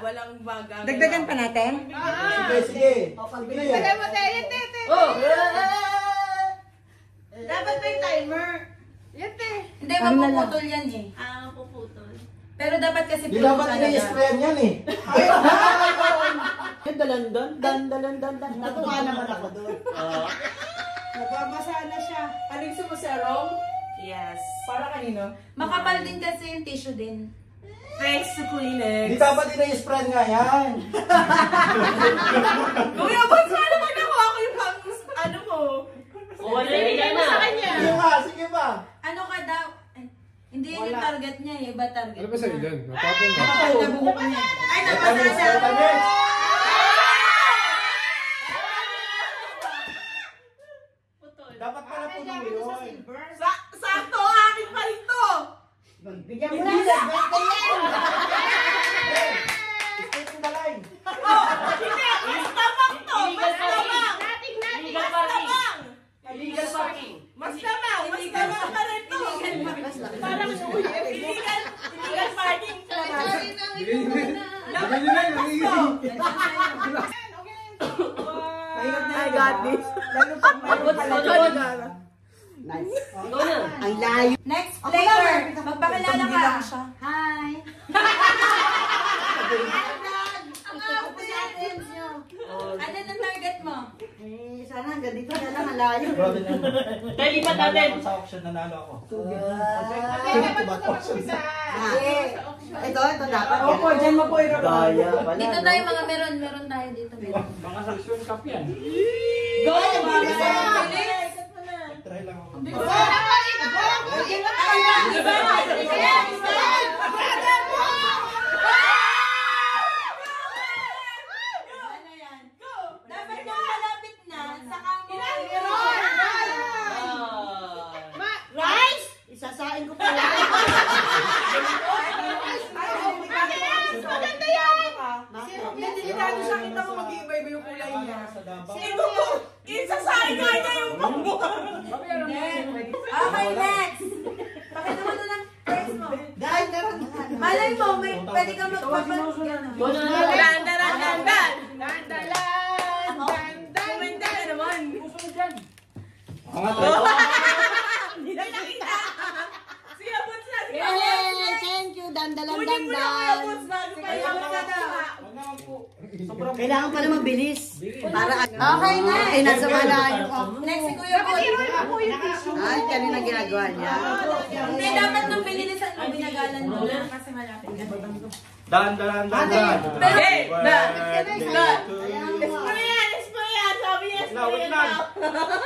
walang bagang. Dagdagan pa natin? Sige. Dagdagan mo tayo. Yan, te. Dapat may timer. Yan, te. Hindi, mapuputol yan eh. Puputol. Pero dapat kasi Di dapat ina-sprayan yan eh. Dalan. Natuwa naman ako doon. Nababasa na siya. Aling sumusarong? Yes. Para kanino? Makapal din kasi yung tissue din. Thanks to Kleenex. Di dapat ina-sprayan nga yan. Kuya, ba't paano pag nakuha ko yung ano mo? Wala na Sa kanya. Sige pa. Ano ka daw? Hindi yan yung target niya eh. Iba target Ano ba sa'yo niya. dyan? Napapon ka. Nakapal na buhok niya. Ay, napasa siya. Dapat pala po nung yun. Sakto, akin pa rin to. Bigyan mo na siya. Straight to the line. Hindi, mas lamang to. Mas lamang. Illegal parking. Illegal parking. Mas Illegal lamang. Mas lamang pa rin to. Parang illegal parking. Bigyan nyo na yung I got this. Lalo pag Nice. Ang layo. Next player. Magpakilala ka. Hi. Ano ang target mo? Sana hanggang dito na lang ang layo. Kaya lipat natin. Sa auction nanalo ako. Ito dapat. Opo, dyan mo po i-report. Dito tayo mga meron tayo dito. Mga sanction cup yan. Go! Try lang ako. Dapat na malapit na sa Rice? Isasain ko pala. Maganda yan. Delikado siya, kita mo mag-iiba-iba yung kulay niya. Isasahin nga niya yung pambo. Okay, next! Pakita mo na lang face mo. Dahil naran. Malay mo, pwede ka magpapat. Dandalan. Kumenda ka naman. Ako nga, try ko. Hindi nakita. Sige, Boots na. Sige, Thank you, dandalan. kunin mo na Kuya Boots bago pa yung Kailangan pala mabilis. Para Okay, next! ay nasa malayo ako. Next si Kuya Boy. Ay, kanina ginagawa niya. Hindi, dapat nung binilisan mo, binagalan mo na kasi malapit ka. Dan. Hey, Dan. Espoyan, sabi niya Wait espoyan lang. daw.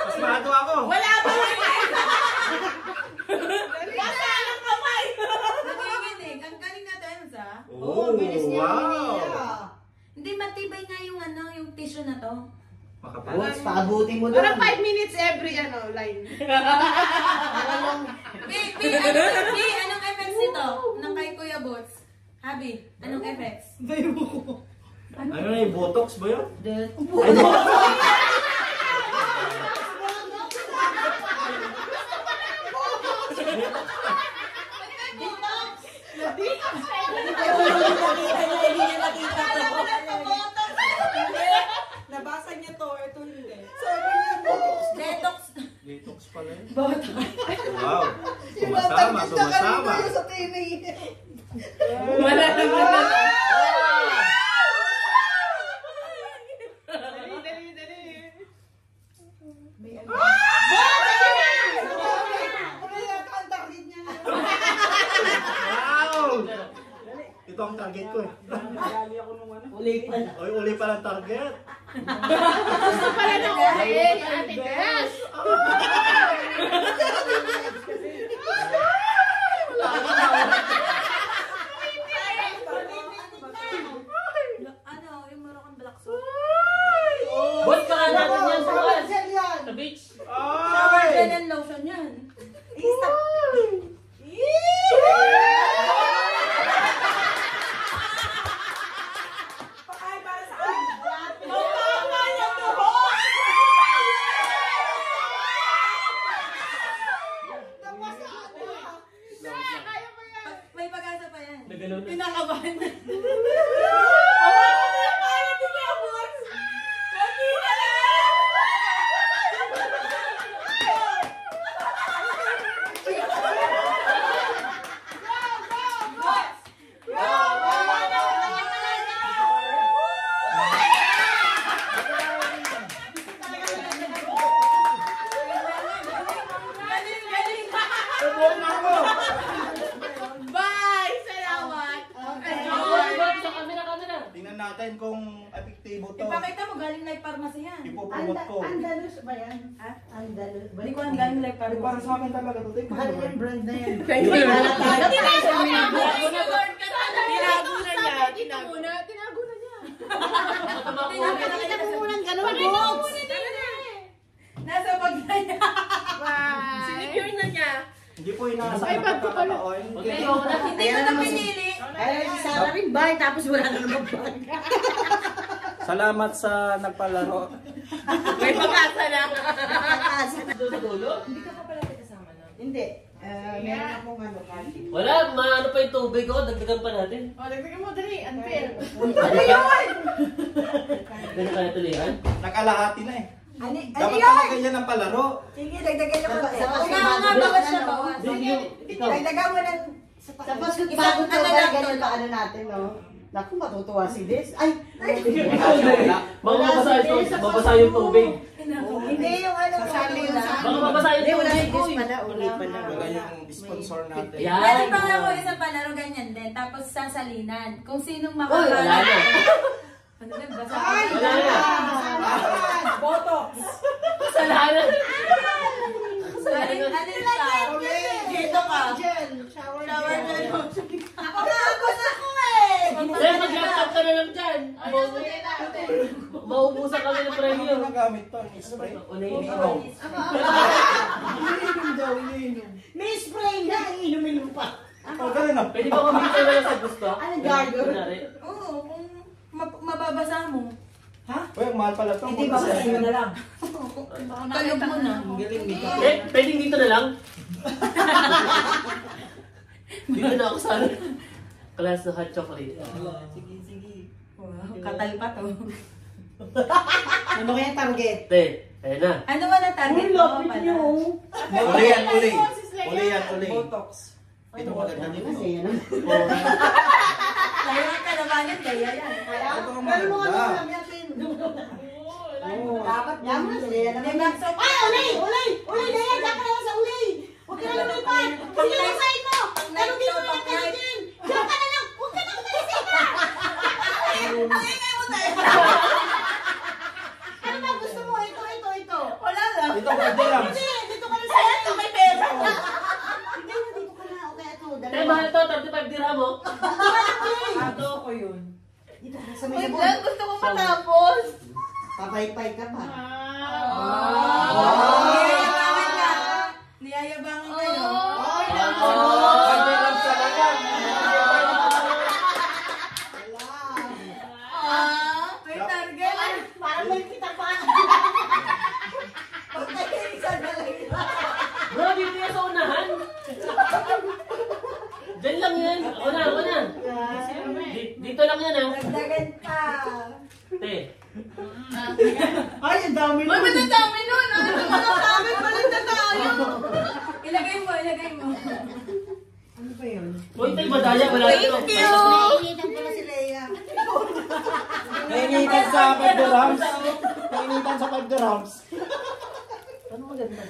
Mas mato ako. Wala pa basta ang kamay. Nakikinig, ang galing na times ah. Oh, wow. Hindi, matibay nga yung yung tissue na to. Makapal. Boss, paabutin mo Parang doon. 5 minutes every line. Anong effects nito? Nang kay Kuya Bots? Habi, anong effects? Ano na yung botox ba yun? Nabasa niya to, ito hindi. Detox. Detox pala yun. Wow. Sumasama. sa TV. Wala naman na. Wow! Ito ang target ko eh. Uli pa lang target. Gusto pala na ulit. Ate Gas. Ano, yung Moroccan black soap. Boy, baka natin yan sa bukas. Sa beach. Shower gel and lotion yan. Ay, para saan? May pag-asa pa yan. Nagalaw na. Pinakabahan na. natin kung epektibo to. Ipakita mo, galing live pharmacy yan. Ipopromote ko. Andalus ba yan? Ha? Andalus. Hindi ko ang galing live Para pharmacy. sa akin talaga to. Mahal yung brand na yan. Tinago na niya. Tinago na niya. Pakita mo muna ganun, Box. Nasa bag na niya. Sinecure na niya. Hindi po inaasahan Ay, ba't ko pala? Hindi ko na pinili. Ay, si Sarah rin ba? Tapos wala na naman bag. Salamat sa nagpalaro. May pag-asa na. Doon sa dulo? Hindi ka pa pala kasama na. Hindi. Meron akong ano kanti. Wala, maano pa yung tubig ko, dagdagan pa natin. O, dagdagan mo, dali. Unfair. Ano yun? Ganun kaya tulihan. Nakalahati na eh. Ano Dapat yun? pala ganyan ang palaro. Sige, dagdagan niyo konti. Bawas siya, bawas. Ikaw. Dagdagan mo ng... Tapos kung Isang bago ito ano ba, lang to, ganyan pa ano natin, no? Naku, matutuwa si Des. Ay! Mababasa yung tubig. Hindi yung ano. Sasali yun sa Baka mabasa yung Hindi, wala tubig. si Des pala. Uli pala. Wala yung sponsor natin. Yan. Meron pa ako isang palaro ganyan din. Tapos sasalinan. Kung sinong Uy, wala makakala. na. Ano na, basa Ay! Wala na. Botox! Kasalanan. Alin siya? Dito ka. Shower Shower gel. gel. Ako na, ako na ako eh! Dahil mag-laptop ka na lang dyan. Maubusan kami ng Ano premium. na gamit to? Spray? Unahin. May spray na, iinumin mo pa. Oh, ganun na. Pwede ba kumita na lang sa gusto? Anong gargle? Kunwari. Oo, kung mababasa mo. Uy, ang mahal pala to. Hindi, babasahin mo na lang. Kalog mo na. Pwedeng dito na lang. Dito na ako sa class na hot chocolate. Wow, katal pa to. Ano kaya target? Te, ayun na. Ano ba na target mo pala? Uli yan, uli. Uli yan, uli. Botox. Ito maganda dito. Kasi yan. Kaya ka naman yun, kaya yan. Ito ang Pero mga maganda. lang natin. Dapat yan mo. Hindi, Maxo. Ay, uli! Uli! Uli na yan! Diyan ka naman sa uli! Huwag ka na lumipat! Huwag ka na side mo! Ano din mo yan? Ano din? Diyan ka na lang! Huwag ka na umalis ka! Ang ingay mo tayo! Ano ba gusto mo? Ito. Wala lang. Ito, pwede lang. Hindi! Dito ka na sa ito! May pera! Hindi, dito ka na. Okay, ito. Te, mahal to, 35 dirham mo. Ato ko yun. Dito ka na sa may Wait sabon. lang, gusto ko matapos. Papaypay ka pa. Niyayabangan ka. Niyayabangan kayo. Pagdirap sa lagang. May target. Parang may kita pa. Pagkakinig sa galing. Bro, dito yan sa unahan. Diyan lang yan. Ako na. Dito lang yan ah. Dagdagan pa. Te, Ay, ang dami Uy, ba't ang dami nun? Ano naman ang dami? Balik na tayo. Ilagay mo. Ano ba yun? uy, te, madaya. Wala ito. Thank you. Nainitan pala si Leia. Nainitan sa 5 dirhams. Nainitan sa 5 dirhams. Ano maganda?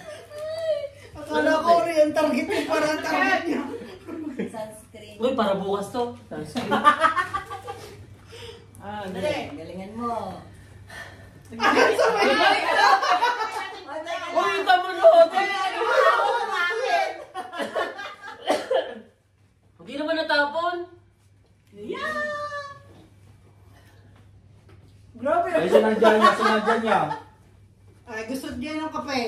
Akala ko rin ang target yung parang target niya. Sunscreen. Uy, para bukas to. Galingan mo. Uy, tamo na hotel. Hindi naman natapon. Grabe. Ay, sinadyan niya. Ay, gusto niya ng kape.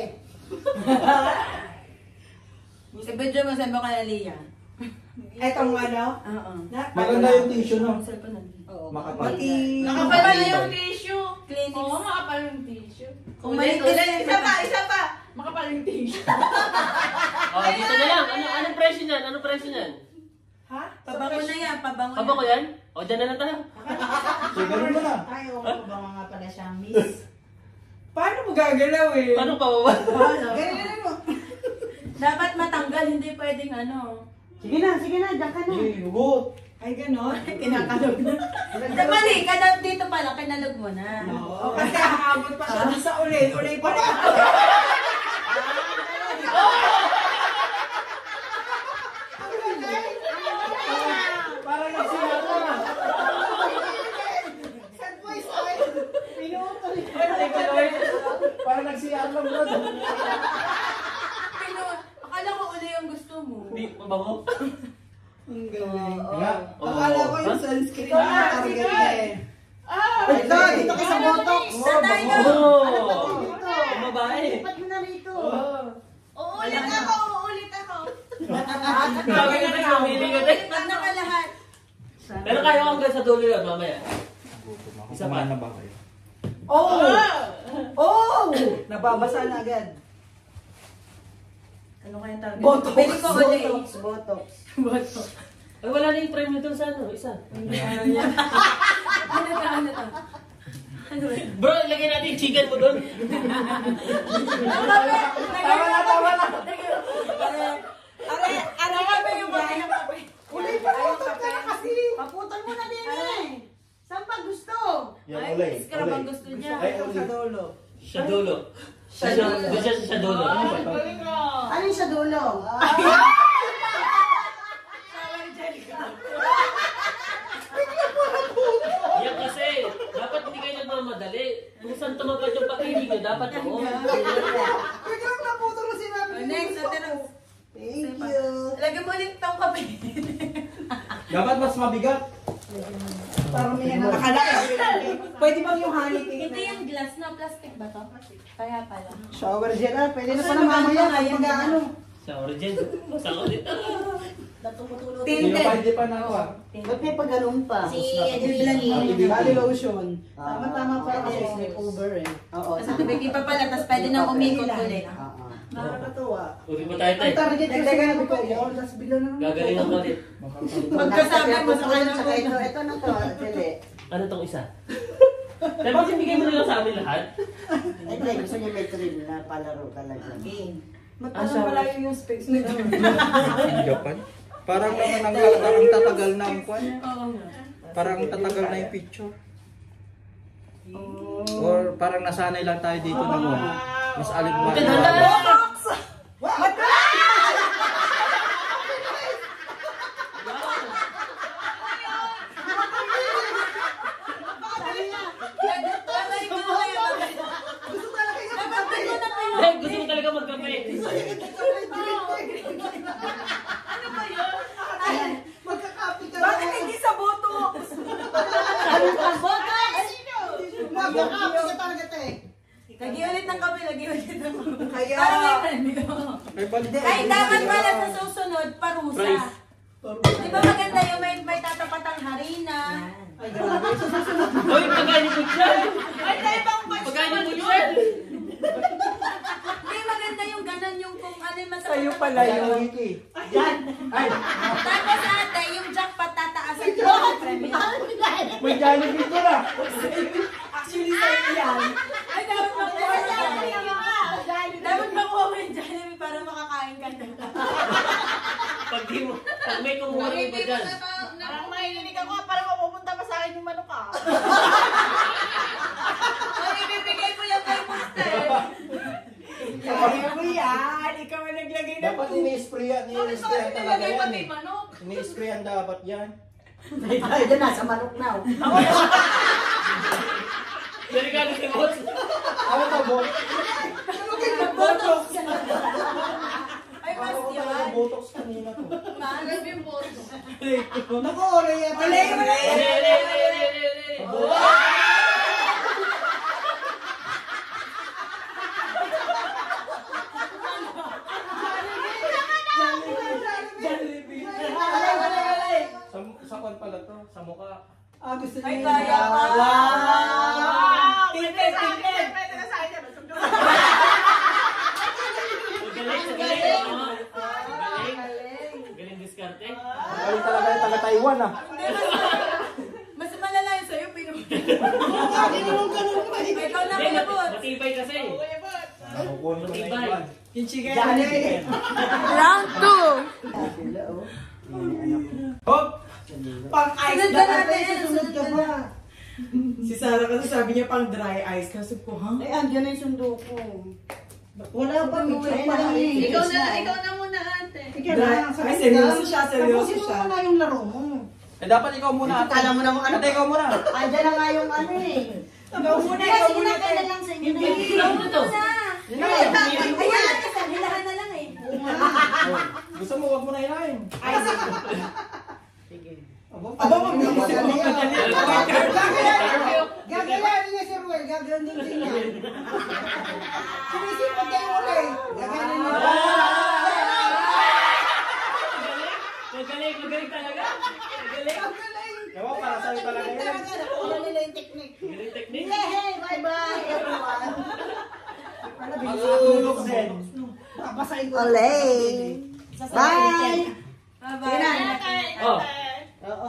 Ibidyo mo sa ka na Lia. Etong ano? Oo. Maganda yung tissue, no? Ang cellphone nandun. Oo. Makapal. Pati... Nakapal na yung tissue. Clinics. Oo, makapal yung tissue. Kung manipis, Isa pa. Makapal yung tissue. Oh, dito na lang. Anong presyo niyan? Anong presyo niyan? Ha? pabango na yan, pabango Paba ko yan? O, dyan na lang tayo. So, ganun mo na. Ay, oo, pabango nga pala siya, miss. Paano mo gagalaw eh? Paano pababa? Ganyan mo. Dapat matanggal, hindi pwedeng ano. Sige na, diyan ka na. Hugot. Ay, ganon? Kinakalog na. Mali, dito pala, kinalog mo na. O kasi aabot pa siya sa uli. Uli pa rin. Para nagsimula na. ng brad. Akala ko uli yung gusto mo. Hindi, mabango. Ang galing. Nga. Akala ko yung sunscreen Ikaw na na, target sige. eh. Ito, dito ka sa botox. Tatay na. Oo. Dito. Ang babae. Lipat mo na rito. Uulit ako. Sabi nga na kamili ko din. Pag nakalahat. Pero kaya ko hanggang sa dulo yun mamaya. Isa pa. Kumain na ba kayo? Oh! Oh! Nababasa na agad. Ano kaya tawag? Botox. Pili ko uli. Botox. Botox. Ay, wala na yung premyo dun sa ano, isa. Ano to? Bro, ilagay natin yung chicken mo dun. Tama na. Ano ka ba yung bahay ng kape? Ulay, paputol ka na kasi. Paputol mo na din eh. Saan pa gusto? Yan, Ay, ulay. scrub ang gusto niya. Ay, Sa ulay. dulo. Siya dulo. Doon siya sa dulo. Ano yung sa dulo? Yan kasi, dapat hindi kayo nagmamadali. Kung saan tumapad yung pag-ibig nyo, dapat doon. Ikaw naputol mo sinabi. Next, Ateros. Thank you. Lagyan mo ulit tong kape. Dapat mas mabigat. Parang may nakakala. Pwede bang yung honey cake Ito yung glass na plastic ba to? Kaya pala. Shower gel ah. Pwede na Ano pala ba mamaya ito? pag mag-ano. Sa origin, sa ulit. Hindi pa na ako ah. Ba't may paganoon pa? Si Edelani. Body lotion. Tama-tama para kasi sleepover eh. Oo. Sa tubig pa pala, tapos pwede nang umikot ulit. Oo. Nakakatuwa. Uli mo tayo Ang tayo. target ko sinabi ko yun, tapos bigla na naman. Gagaling ako ulit. Magkasabi mo sa kanya Saka ito na to, Dili. Ano tong isa? Dapat sinigay mo nila sa amin lahat. Hindi, gusto niya may trim na palaro talaga. Matalang malayo yung space nito. Japan. Parang naman ang tatagal na ang kwan. Oo nga. Parang tatagal na yung picture. Or parang nasanay lang tayo dito ng mas alimbaga. Eh, gusto mo talaga magkape. Magkakapi ka Bakit hindi sa botox? Magkakapi ka talaga te. Lagi ulit ng kape, lagi ulit ng kape. Kaya- Parang may Ay, balik. ay, dapat pala sa susunod, parusa. Price. Di ba maganda yung may tatapat ang harina? Ay, grabe. Uy, pagkain ni Butchan! Ay, tayo bang Pagkain ni Butchan! Hindi, maganda yung ganon yung kung ano yung masarap. Sa'yo pala yun. Tapos ate, yung jackpot tataasan ko ng premium. May Jollibee ko na. Actually, sa'yo yan. Ay, dapat makuha mo yung Jollibee. Dapat makuha mo yung Jollibee para makakain ka na. Pag may kumuha ng iba dyan. Parang mahihinig ako, parang mapupunta pa sa akin yung manok ka. Ay, ibibigay mo yung kay Monster. Kaya mo yan. Ikaw ang naglagay ng Dapat ini-sprayan. Ini-sprayan talaga yan eh. manok. Ini-sprayan dapat yan. Ay, dyan na, sa manok na. Delikado si Boss. Ano to, Botox? Botox. Ay, mas Ako yan. talaga Botox kanina to. Mas yung botox. Naku, oray yan. Uli. Sa kwan pala to, sa mukha. Ah, gusto Ay, niya. kaya ka. Wow! Pwede sa akin, pwede na sa akin. Galing. Galing diskarte. Galing talaga yung taga-Taiwan ah. Mas malala yung sa'yo, pinutin. Bakit naman ganun ka? Ikaw na Hindi, pinabot. matibay kasi. Nakukunin ko na yung kwan. Yung chicken. Round 2. Hop! Pang ice Sunod na ka natin, Sunod ka sunod ba? Si Sarah kasi sabi niya pang dry ice. Kasi po, ha? Eh, andyan na yung sundo ko. Wala pa, may Ay, pa lang eh. ikaw na, na muna ate. Ikaw Dry- na, Ay, seryoso siya, seryoso Tapusin mo siya. muna yung laro mo. Eh, dapat ikaw muna. ate. Kala mo na kung ano. Ate, ikaw muna. Andyan na nga yung ano eh. Ikaw muna, Sige ikaw na, muna. kaya lang sa inyo na. Ikaw na to. Yun na. Ayan, hilahan na lang eh. Gusto mo, wag mo na hilahin. Sige. Aba, mag-iisip mo ka Gagalanin niya si Ruel, gagalanin din niya. Sumisipot kayo ulit. Gagalanin niya. Magaling talaga. Magaling. Ewan, para sa'yo talaga yun. Nakuha nila yung technique. Galing technique. Yay! Bye-bye, everyone. Matulog din. Babasahin ko. Olay. Bye. Bye-bye. Oh, Oo.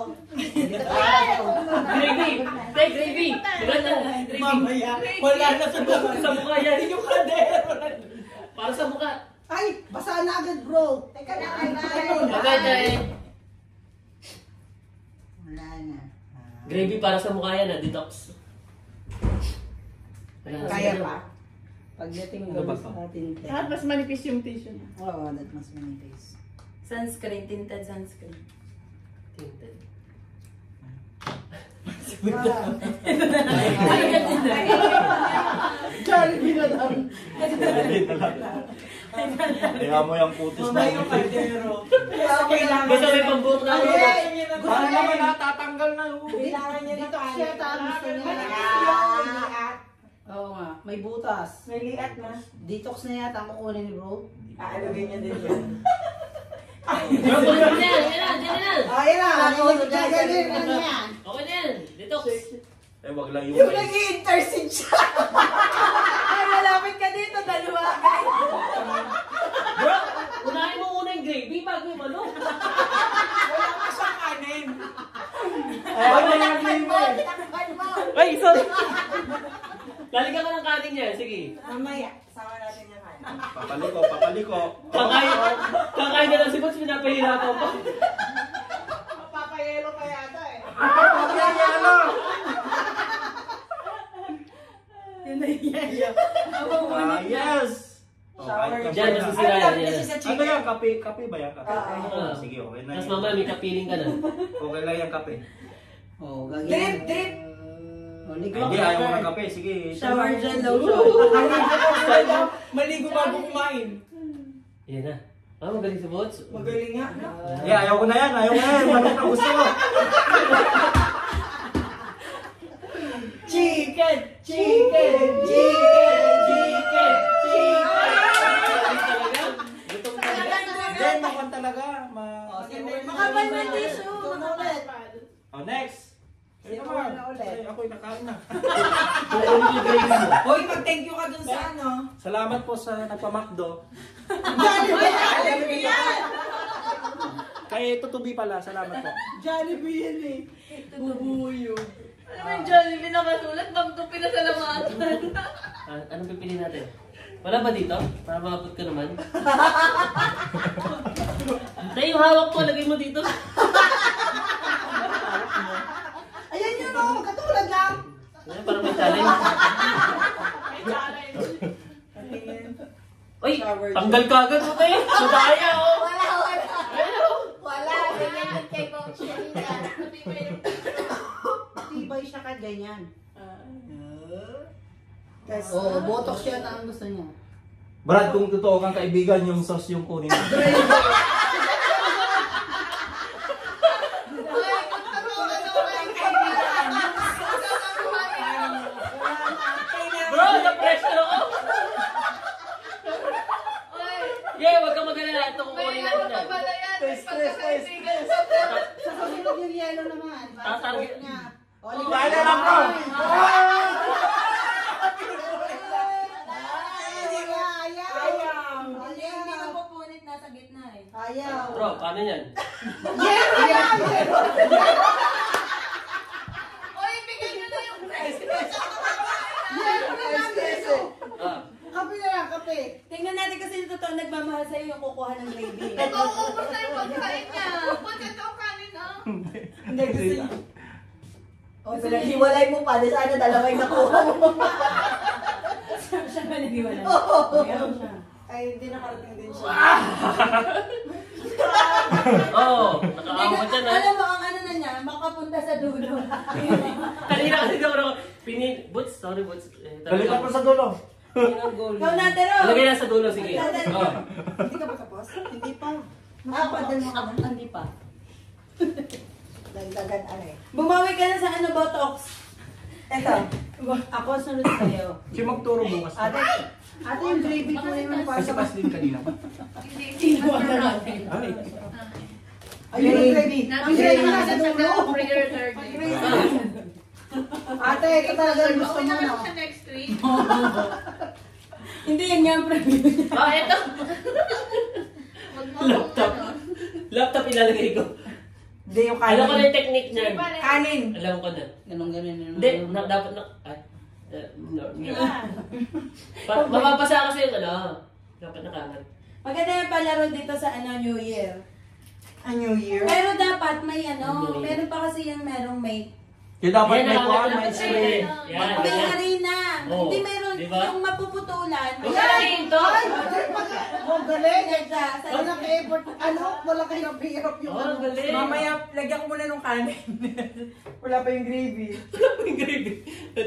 gravy. Take gravy. Maganda. Gravy. Mamaya. Wala na sa mukha. Sa mukha yan. Yung kadero. Para sa mukha. Ay, basa na agad, bro. Teka na, Maganda eh. Wala na. Gravy para sa mukha yan, detox. Kaya pa. Pagdating Ano ba sa to? atin. At mas manipis yung tissue niya. Oo, that mas manipis. Sunscreen, tinted sunscreen. Tinted. Jollibee na lang. Kaya mo yung putis na Mamaya yung kadero. Kailangan Basta may pambuhok na ako. Para naman natatanggal na. Kailangan niya dito. Siya, tapos niya. Oo nga, may butas. May liat na. Detox na yata ang kukunin ni bro. Aalagay niya din yan. Yan na, yan na. Ay na, gagawin na niya. Okay na yan. Detox. Eh, wag lang yung Yung mais. nag-i-intercede siya. Ay, malapit ka dito, dalawa. Bro, unahin mo muna yung gravy bago yung ano. Wala pa siyang kanin. Ayaw na yung game mo eh. Ay, sorry. Lalagyan ka ng kanin niya. Sige. Mamaya, sama natin yung kanin. Papaliko, papaliko. Kakain na lang si Bots, pinapahirapan pa. Papayelo pa yata eh. Papaliko. Yun na yaya. Ah, yes! Shower. Diyan, nasisira yan. Ano kasi sa Ano chicken? yan? Kape? Kape ba yan? Kape? Oo. Sige, okay na Tapos yan. mamaya may kapiling ka na. Okay lang yung kape. Oh, Drip, drip. Hindi, ayaw mo ng kape. Sige. Shower dyan daw siya. Maligo bago kumain. Yan na. Ah, magaling si Bots. Magaling nga. Hindi, ayaw ko na yan. Ayaw ko na yan. Manok na gusto ko. Chicken! Chicken! Chicken! Chicken! Chicken! Gutom ka na. Then, makon talaga. Makapal na tissue. ulit. Oh, next. Ayun naman. Ay, ako'y nakain na. Kukunin yung gravy mo. Hoy, mag-thank you ka dun sa ano. Salamat po sa nagpamakdo. Jollibee yan! Kay Tutubi pala, salamat po. Jollibee yan eh. Bubuyog. Ano yung Jollibee nakasulat? Bangko pinasalamatan. Anong pipili natin? Wala ba dito? Para makapot ka naman. Tayo yung hawak ko, lagay mo dito. Ayan yun o, magkatulad lang. Ayan, parang may challenge. Uy, tanggal ka agad mo tayo. Sudaya, oh. Wala. Ganyan kay Coach Shelita. Tibay siya ka ganyan. Oo, botox siya ang gusto niya. Brad, kung totoo kang kaibigan, yung sauce yung kunin mo. Bro, na-pressure ako. Yeah, wag kang mag-alala. Ito kukunin natin yan. Sa kasunod yung yellow naman. Tatarget. niya. Kaya lang ko! Hindi mapupunit, nasa gitna eh. Ayaw. Bro, paano yan? Oy, bigyan nyo na yung price. Ah, Kape na lang, kape. Tingnan natin kasi yung totoo nagmamahal sa'yo yung kukuha ng gravy. Nauubos na yung pagkain niya. Ba't ito ang kanin ah? Hindi gusto niya. O, pinaghiwalay mo pa. Sana dalawa yung nakuha mo. Siya ba nag-iwala? Oo. Ay, hindi nakarating din siya. Oo, nakaawat yan ha. Alam mo, ang ano na niya, makapunta sa dulo. Kanina kasi daw ako, Boots, sorry Boots. Balik ako sa dulo. Ikaw na, Tero. Lagay na sa dulo, sige. Oh. Hindi ka pa tapos? Hindi pa. Padal mo ka na. Hindi pa. Dagdagan ano eh. Bumawi ka na sa ano, Botox. Eto, ako sunod sa'yo. Si magturo bukas. Ate yung gravy ko yung Kasi pasta. pas din kanina pa. Kinuha na natin. Ay. Ayun yung gravy. Ang gravy na sa dulo. Ate, ito talaga yung gusto mo na. next week. Hindi yan nga ang preview. Ah, eto. Laptop. Laptop ilalagay ko. Hindi yung Alam ko na kanin. yung technique niyan. Kanin. Alam ko na. Ganun. Hindi, dapat na... Ay. No. Mapapasa kasi yung ano. Dapat na kanan. Maganda yung palaro dito sa ano, New Year. A New Year. Pero dapat may ano, New Year. meron pa kasi yung merong may Yung dapat Yan, may kuha, dapat may na- spray. Yan, may ganyan. harina. Oo. Hindi meron Diba? yung mapuputulan. Huwag ka lang hinto. Oh, galing. Ganda. Wala kay effort. Ano? Wala kay hirap yung Oh, ano. galing. Mamaya, lagyan ko muna ng kanin. Wala pa yung gravy. Ang gravy.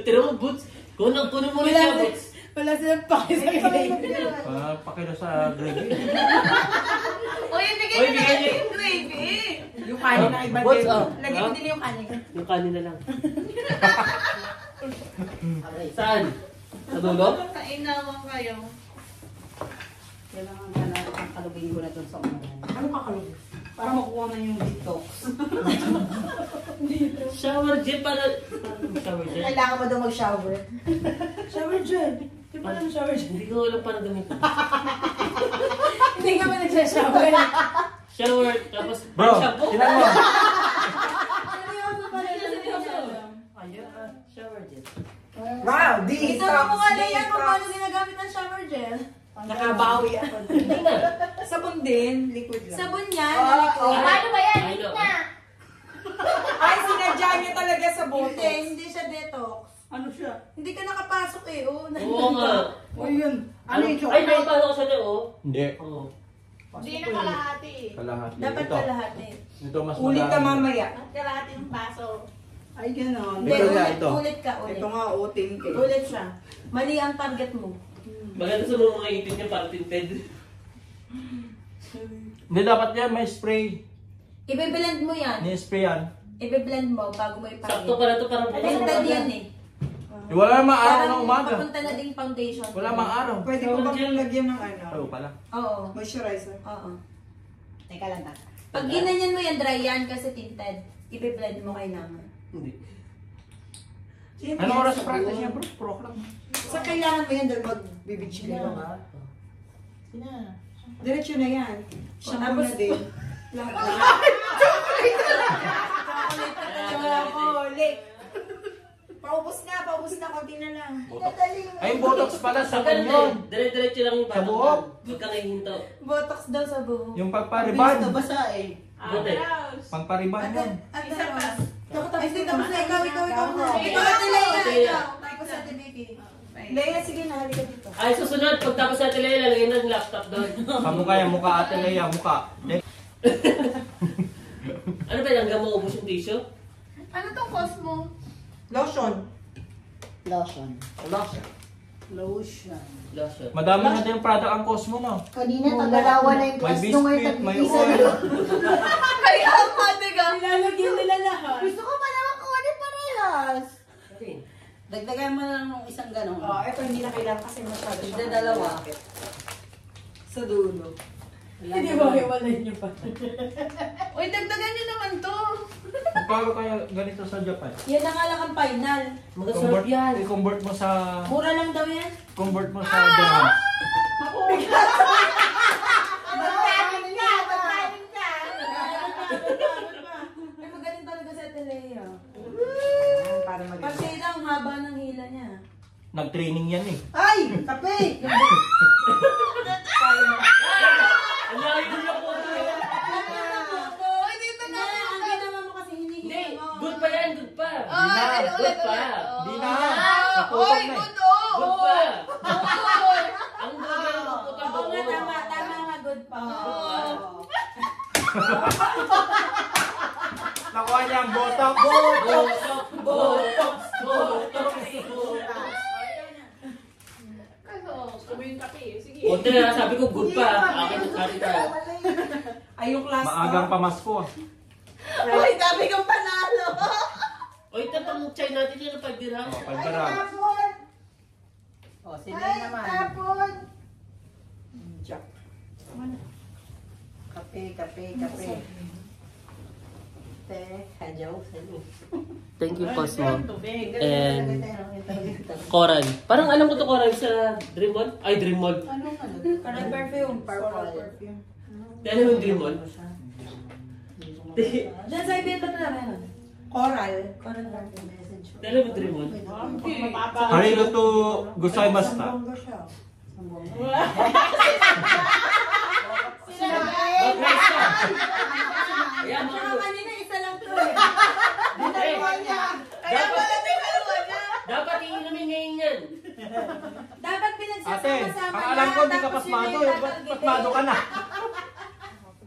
Tira mo, Boots. Kunin mo rin siya, Boots. Wala silang pake sa gravy. Pakilo sa gravy. Uy, Uy, bigyan niyo na bigyan niyo. yung gravy. Yung kanin na iba What's din. up? Lagyan ko Huh? din yung kanin. Yung kanin na lang. Saan? Sa dulo? Kainawan kayo. Kailangan kalugin ko na dun sa umahan. Ano kakalugin? Para makuha na yung detox. Shower gel para... Shower gel? Kailangan mo daw mag-shower. Shower gel. Di pa lang shower gel. Hindi ko alam paano gamitin. Hindi ka ba nagsashower? Shower, tapos... Bro, shampoo? tinan mo. Seryoso pala yung Ayun, shower gel. Wow, di Ito mo nga na yan kung paano ginagamit ng shower gel. Nakabawi ako. Hindi na. Sabon din, liquid lang. Sabon yan. Paano ba yan? I know. Ay, sinadya niya talaga sa Hindi, boto. hindi siya detox. Ano siya? Hindi ka nakapasok eh. Oh. Oo nga. O yun. Ano yung Ay, chocolate? nakapasok ko sa niya, oh. Hindi. Oo. Hindi na kalahati. Kalahati. Dapat Ito. kalahati. Ito mas Ulit ka madami. mamaya. At kalahati yung baso. Ay, gano'n. Hindi, Ito nga, ulit, ito. ulit ka, ulit. Ito nga, uting ka. Ulit siya. Mali ang target mo. Maganda sa mga itin niya para tinted. Hindi, dapat yan, may spray. Ibe-blend mo yan. Ni-spray yan. Ibe-blend mo bago mo ipagin. Sakto pala to parang... Blended yan eh. Wala namang araw ng Parang umaga. papunta na ding foundation. Wala mang araw. Pwede ko bang lagyan ng ano? Oo pala. Oo. Moisturizer. Oo. Teka lang ta. Pag ginanyan mo yan, dry yan kasi tinted. Ibe-blend mo kailangan. Hindi. Anong oras sa practice niya, bro? Pro clock. Sa kailangan mo yan dahil magbibidyo ka ba? Diretso na yan. Shampoo na din. Chocolate. Paubos na, konti na lang. Ay, botox pala sa Sagal yun. din. Dire-diretso lang yung Sa buhok. Huwag kang ihinto. Botox daw sa buhok. Yung pagpariban. Basa eh. Buti. Pagpariban yan. Isa pa. Ay, sige, tapos na ikaw. Ikaw ate Leia, ikaw. Tapos ate Vicky. Leia, sige na, halika dito. Ay, susunod. Pagtapos natin lang, lalagyan ng laptop doon. Kamukha yan, mukha ate Leia, mukha. Ano ba yan? Hanggang maubos yung tissue? Ano tong Cosmo? Lotion. Lotion. Lotion. Lotion. Lotion. Madami na din product ang Cosmo, no? Kanina, tagalawan na yung May class nung ngayon biscuit, may tag-isa. oil. Kaya ako, diga. Nilalagyan nila lahat. Gusto ko pa naman kunin parehas. Okay. Dagdagan mo na lang ng isang ganon. Oh, ito hindi na kailangan kasi masyado siya. Hindi, dalawa. Sa dulo. Hindi ba hiwalay niyo pa? Uy, dagdagan niyo naman to. Paano kaya ganito sa Japan? Yan na nga lang ang final. Magasarap yan. I-convert mo sa... Mura lang daw yan. Convert mo sa dirhams. Ay, magaling talaga sa ate Leia. Para magaling. Kasi ang haba ng hila niya. Nag-training yan eh. Ay! Kape! Ang layo din ako. Uy, dito na. Ang ginawa mo kasi Hindi. hinihila mo. Good pa yan. Good pa. Oh, ulit, Good pa. Di na. Ah, Naputol Uy, na eh. good oh. Good pa. Good. Ang good yan. Puputol Oo nga, doon. tama nga, good pa. Nakuha niya ang botox. Botox. Botox. Botox. yung kape. Sige. Konti na, sabi ko good pa. Akin yung kati tayo. Ay, yung class Maagang pamasko. Uy, dami kong panalo. Oy, tapang chay natin yan ng 5 dirham. Oh, Ay, 5 dirham. tapon. O, sila Ay, naman. tapon. Jack. Kape. Te, hadyaw, sa'yo. Thank you, Cosmo. Tubig. And Coral. Parang alam ko to Coral sa Dream Mall. Ay, Dream Mall. Parang perfume. Purple. Ano yung Dream Mall? Diyan sa ibig na meron. Coral. Coral perfume. Ano yung Dream Mall? Harino to Gusay Basta. Mag-rice ka! Ayan, mga Saka kanina isa lang to eh. Dapat iinumin ngayon yan. Dapat Ate, pinagsasama-sama ang alam ko hindi ka pasmado. Pasmado ka na.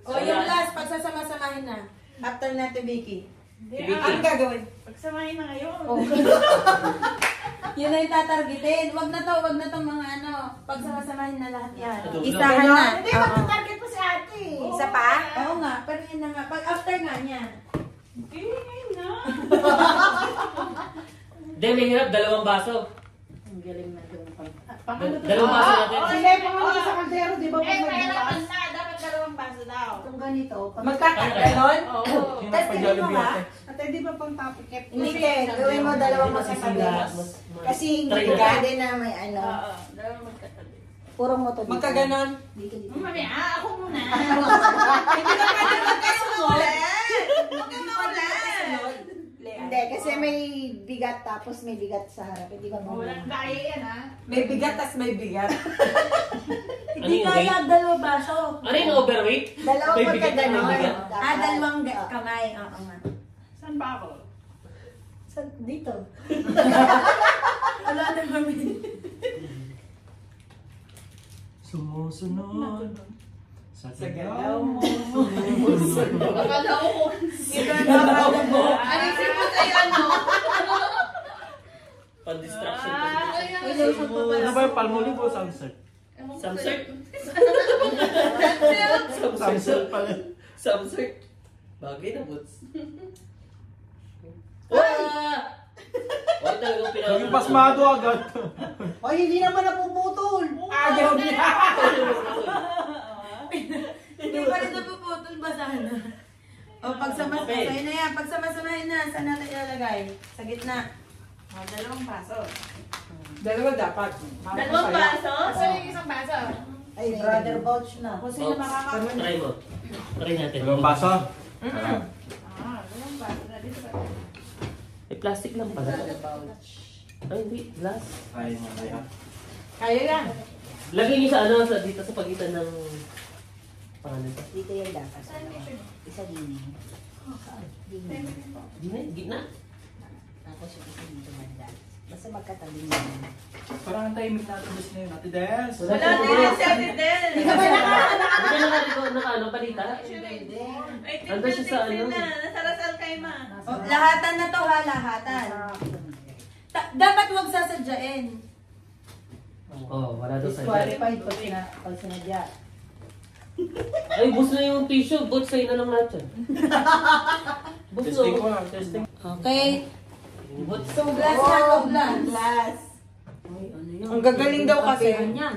O yung last, pagsasama-samahin na. After natin, Vicky. Ang gagawin? Pagsamahin na ngayon. Yun na yung tatargetin. Wag na to mga ano. Pagsama-samahin na lahat yan. Ito, Isahan na. Hindi, magta-target pa si ate. Isa pa? Oo nga, pero yun na nga. Pag after nga niya. Okay, ngayon na. Hindi, may hirap. 2 baso. Ang galing na doon. 2 baso natin. Hindi, pangalan sa kaldero, di ba? Eh, mahirapan na. Dapat 2 baso daw. Itong ganito. Magkakaganon? Oo. Testingin mo ha? Ate, di ba pang topic? Hindi, gawin mo 2 magkatabi. Kasi hindi Try ko na. pwede na may ano. Oo. Dapat magkatabi. Puro mo to dito. Magkaganon? Dito, dito. Mamaya, ako muna. Hindi ka pwede magkasunod. Huwag kang maulan. Hindi, kasi may bigat tapos may bigat sa harap. Hindi ba mo? Walang kaya yan, ha? May bigat, tas may bigat. Ano Hindi yung kaya weight? 2 baso. Ano yung overweight? Dalawang May bigat na may magkaganon. bigat. Dalawang kamay. Oo nga. Saan ba ako? Dito. Wala na kami. Sumusunod. Sa galaw mo. Akala ko. Ito na ba? Alisin mo tayo, ano? Pan-distraction. Ano ba yung Palmolive o Sunset? Samsert? Sunset pala. Samsert. Bagay na, Boots. Ah! Huwag talagang Naging pinakasin. pasmado agad. Ay, hindi naman napuputol. Ayaw niya. Hindi pa rin napuputol, basahan na. O, pagsama-samahin na yan. Pagsama-samahin na. Saan natin ilalagay? Sa gitna. Oh, 2 baso. Dalawa dapat. 2 baso? Saan yung isang baso? Ay, brother vouch na. Kung sino Oops. makakapit. Try mo. Try natin. Dalawang baso. Ah, 2 baso na dito. Eh, plastic lang pala. Ay, hindi. Glass. Ay, mamaya. Kaya yan. Lagay niyo sa ano, dito sa pagitan ng... Pangalan ito? Dito yung dapat. Isa din. Di na, gitna. Tapos yung isa dito banda. Basta magkatabi mo. Parang ang timing natin gusto na yun. Ate Des. Wala din si Ate Del. Hindi ka ano, palita? Ay, Nandun siya sa ano? Nasa Rasal kay Ma. O, lahatan na to ha, lahatan. Dapat huwag sasadyain. Oo, wala daw sa Disqualified pag sinadya. Ay, bus na yung tissue. Boots sa'yo na lang natin. Bus Testing ko na. lang. Testing. Okay. Boots. So, glass na to, glass. Glass. Ay, ano yun? Ang gagaling daw kasi. Yan.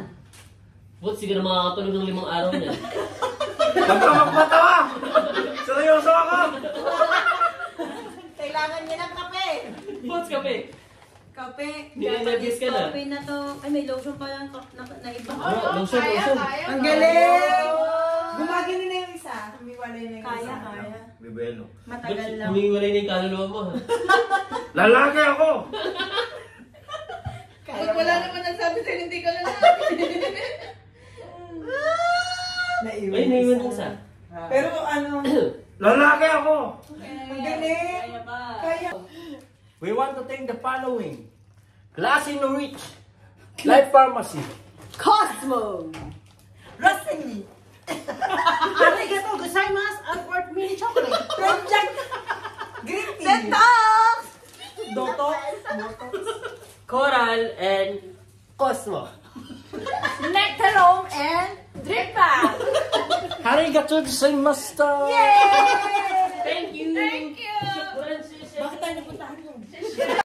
Boots, siguro makakatulog ng 5 araw niya. Huwag ka magpatawa! Seryoso ako! Kailangan niya ng kape. Boots, kape. Kape. Nilalagis ka na. Kape na to. Ay, may lotion pa lang na iba. Lotion, lotion. Ang galing! Gumagano na yung isa. Humiwalay na yung Kaya, isa. kaya. Bibelo. Matagal lang. Humiwalay na yung kaluluwa mo. Ha? Lalaki ako! Pag wala naman nagsabi sa'yo, hindi ka lalaki. Ay, naiwan yung isa. Pero ano, Lalaki ako! ang galing! Kaya ba? Kaya. We want to thank the following. Classy Norwich. Life Pharmacy. Cosmo. Rosini. Arigato gozaimasu. Upward mini chocolate. Project Green Tea. Detox. Doto. Coral and Cosmo. Nectarome and drip bath. Arigatou gozaimashita! Thank you! Thank you! Francis. Bakit tayo napuntahan yun?